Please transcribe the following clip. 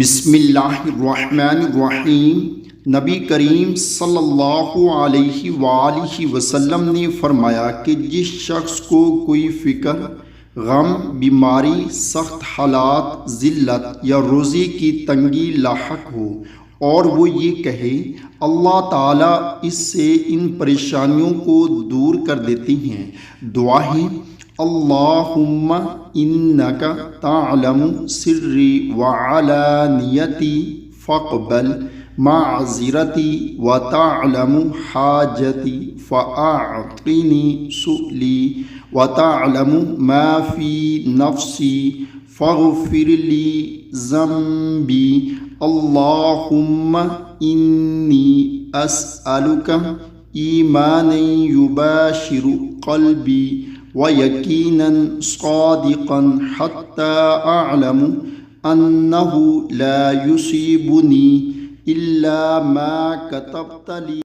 बिस्मिल्लाहिर्रहमानिर्रहीम। नबी करीम सल्लल्लाहु अलैहि वसल्लम ने फरमाया कि जिस शख्स को कोई फ़िक्र, गम, बीमारी, सख्त हालात, ज़िल्लत या रोज़ी की तंगी लाहक हो और वो ये कहे अल्लाह ताला इससे इन परेशानियों को दूर कर देती हैं। दुआ है अल्लाहुम्मा इन्नका ताअलमु सिर्री व अलानियती फ़क़बल माज़िरती व ताअलमु हाजती फ़अअतिनी सुअली व ताअलमु मा फ़ी नफ़्सी फ़ग़फ़िरली ज़ंबी अल्लाहुम्मा इन्नी अस्अलुका ईमानन युबाशिरु क़ल्बी व यकीनन सादिक़न हत्ता अअलमु अन्नहु ला युसीबुनी इल्ला मा कतबत ली।